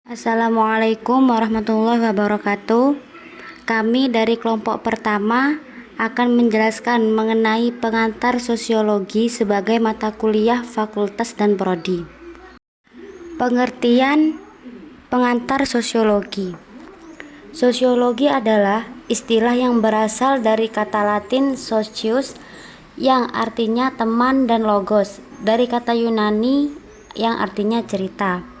Assalamualaikum warahmatullahi wabarakatuh. Kami dari kelompok pertama akan menjelaskan mengenai pengantar sosiologi sebagai mata kuliah fakultas dan prodi. Pengertian pengantar sosiologi. Sosiologi adalah istilah yang berasal dari kata Latin socius yang artinya teman dan logos dari kata Yunani yang artinya cerita.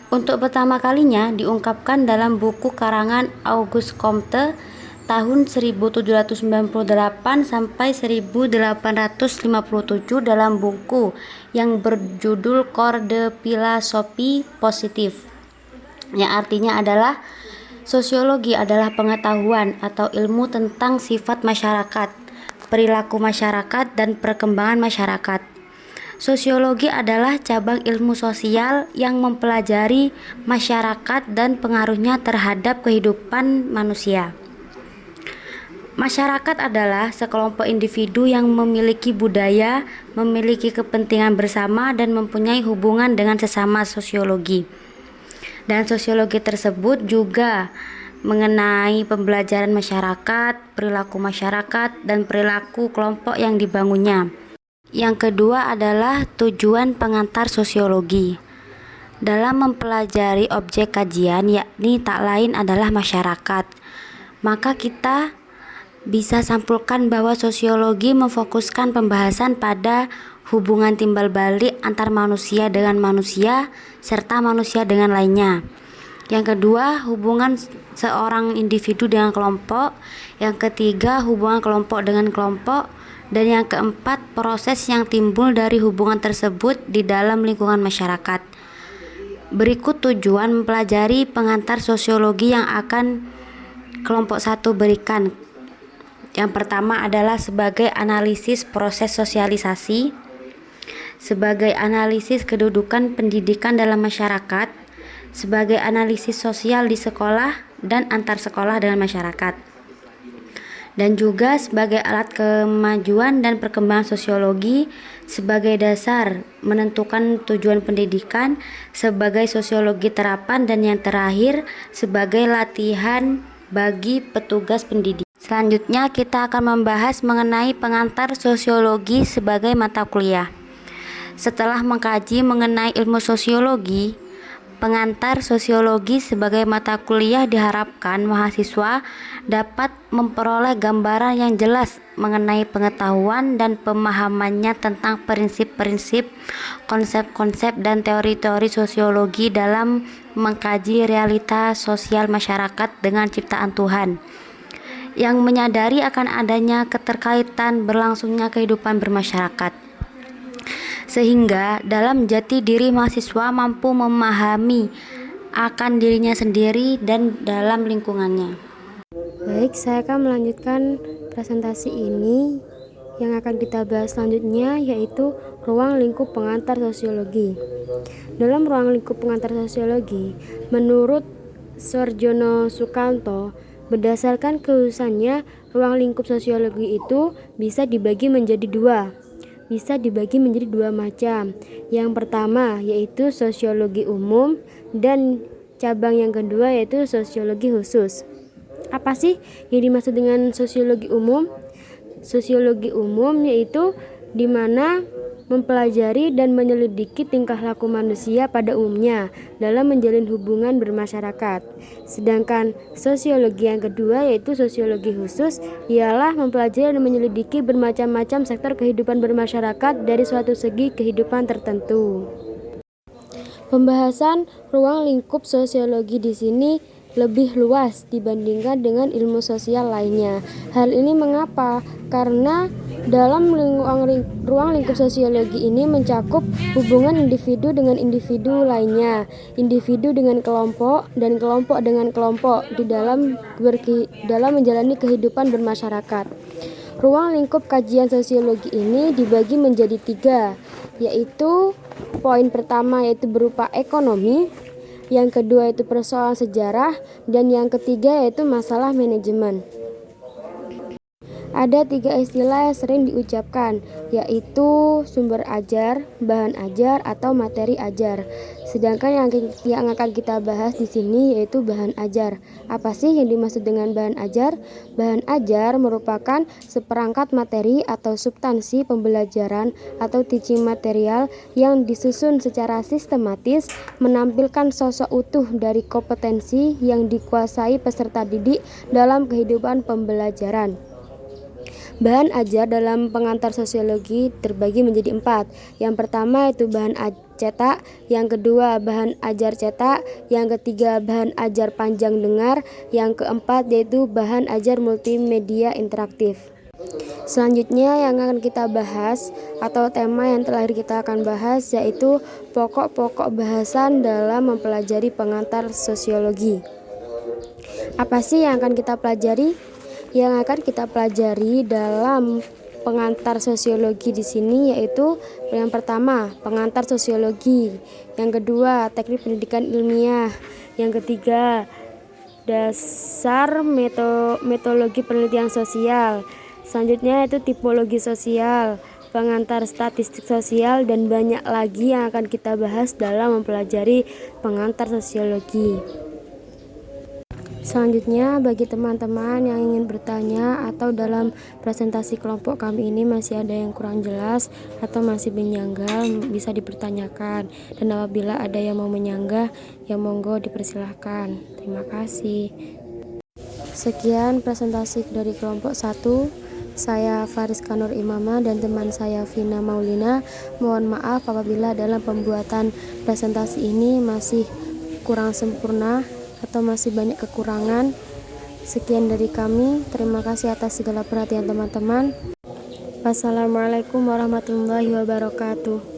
Untuk pertama kalinya diungkapkan dalam buku karangan Auguste Comte tahun 1798 sampai 1857 dalam buku yang berjudul Cours de Philosophie Positive, yang artinya adalah sosiologi adalah pengetahuan atau ilmu tentang sifat masyarakat, perilaku masyarakat, dan perkembangan masyarakat. Sosiologi adalah cabang ilmu sosial yang mempelajari masyarakat dan pengaruhnya terhadap kehidupan manusia. Masyarakat adalah sekelompok individu yang memiliki budaya, memiliki kepentingan bersama, dan mempunyai hubungan dengan sesama sosiologi. Dan sosiologi tersebut juga mengenai pembelajaran masyarakat, perilaku masyarakat, dan perilaku kelompok yang dibangunnya. Yang kedua adalah tujuan pengantar sosiologi. Dalam mempelajari objek kajian, yakni tak lain adalah masyarakat, maka kita bisa sampulkan bahwa sosiologi memfokuskan pembahasan pada hubungan timbal balik antar manusia dengan manusia serta manusia dengan lainnya. Yang kedua, hubungan seorang individu dengan kelompok. Yang ketiga, hubungan kelompok dengan kelompok. Dan yang keempat, proses yang timbul dari hubungan tersebut di dalam lingkungan masyarakat. Berikut tujuan mempelajari pengantar sosiologi yang akan kelompok 1 berikan. Yang pertama adalah sebagai analisis proses sosialisasi, sebagai analisis kedudukan pendidikan dalam masyarakat, sebagai analisis sosial di sekolah dan antar sekolah dengan masyarakat, dan juga sebagai alat kemajuan dan perkembangan sosiologi sebagai dasar menentukan tujuan pendidikan, sebagai sosiologi terapan, dan yang terakhir sebagai latihan bagi petugas pendidik. Selanjutnya kita akan membahas mengenai pengantar sosiologi sebagai mata kuliah. Setelah mengkaji mengenai ilmu sosiologi, pengantar sosiologi sebagai mata kuliah diharapkan mahasiswa dapat memperoleh gambaran yang jelas mengenai pengetahuan dan pemahamannya tentang prinsip-prinsip, konsep-konsep, dan teori-teori sosiologi dalam mengkaji realita sosial masyarakat dengan ciptaan Tuhan, yang menyadari akan adanya keterkaitan berlangsungnya kehidupan bermasyarakat, sehingga dalam jati diri mahasiswa mampu memahami akan dirinya sendiri dan dalam lingkungannya. Baik, saya akan melanjutkan presentasi ini. Yang akan kita bahas selanjutnya yaitu ruang lingkup pengantar sosiologi. Dalam ruang lingkup pengantar sosiologi, menurut Soerjono Sukanto, berdasarkan keusannya, ruang lingkup sosiologi itu bisa dibagi menjadi dua macam. Yang pertama yaitu sosiologi umum, dan cabang yang kedua yaitu sosiologi khusus. Apa sih yang dimaksud dengan sosiologi umum? Sosiologi umum yaitu di mana mempelajari dan menyelidiki tingkah laku manusia pada umumnya dalam menjalin hubungan bermasyarakat. Sedangkan sosiologi yang kedua yaitu sosiologi khusus ialah mempelajari dan menyelidiki bermacam-macam sektor kehidupan bermasyarakat dari suatu segi kehidupan tertentu. Pembahasan ruang lingkup sosiologi di sini lebih luas dibandingkan dengan ilmu sosial lainnya. Hal ini mengapa? Karena dalam ruang lingkup sosiologi ini mencakup hubungan individu dengan individu lainnya, individu dengan kelompok, dan kelompok dengan kelompok di dalam menjalani kehidupan bermasyarakat. Ruang lingkup kajian sosiologi ini dibagi menjadi 3, yaitu poin pertama yaitu berupa ekonomi, yang kedua itu persoalan sejarah, dan yang ketiga yaitu masalah manajemen. Ada 3 istilah yang sering diucapkan, yaitu sumber ajar, bahan ajar, atau materi ajar. Sedangkan yang akan kita bahas di sini yaitu bahan ajar. Apa sih yang dimaksud dengan bahan ajar? Bahan ajar merupakan seperangkat materi atau substansi pembelajaran atau teaching material yang disusun secara sistematis, menampilkan sosok utuh dari kompetensi yang dikuasai peserta didik dalam kehidupan pembelajaran. Bahan ajar dalam pengantar sosiologi terbagi menjadi 4. Yang pertama itu bahan cetak, yang kedua bahan ajar cetak, yang ketiga bahan ajar panjang dengar, yang keempat yaitu bahan ajar multimedia interaktif. Selanjutnya yang akan kita bahas atau tema yang terakhir kita akan bahas yaitu pokok-pokok bahasan dalam mempelajari pengantar sosiologi. Apa sih yang akan kita pelajari? Yang akan kita pelajari dalam pengantar sosiologi di sini yaitu yang pertama pengantar sosiologi, yang kedua teknik pendidikan ilmiah, yang ketiga dasar metodologi penelitian sosial, selanjutnya itu tipologi sosial, pengantar statistik sosial, dan banyak lagi yang akan kita bahas dalam mempelajari pengantar sosiologi. Selanjutnya, bagi teman-teman yang ingin bertanya atau dalam presentasi kelompok kami ini masih ada yang kurang jelas atau masih menyanggah, bisa dipertanyakan. Dan apabila ada yang mau menyanggah, ya monggo dipersilahkan. Terima kasih. Sekian presentasi dari kelompok 1. Saya Fariska Nur Imama dan teman saya Vina Maulina. Mohon maaf apabila dalam pembuatan presentasi ini masih kurang sempurna atau masih banyak kekurangan. Sekian dari kami. Terima kasih atas segala perhatian teman-teman. Wassalamualaikum warahmatullahi wabarakatuh.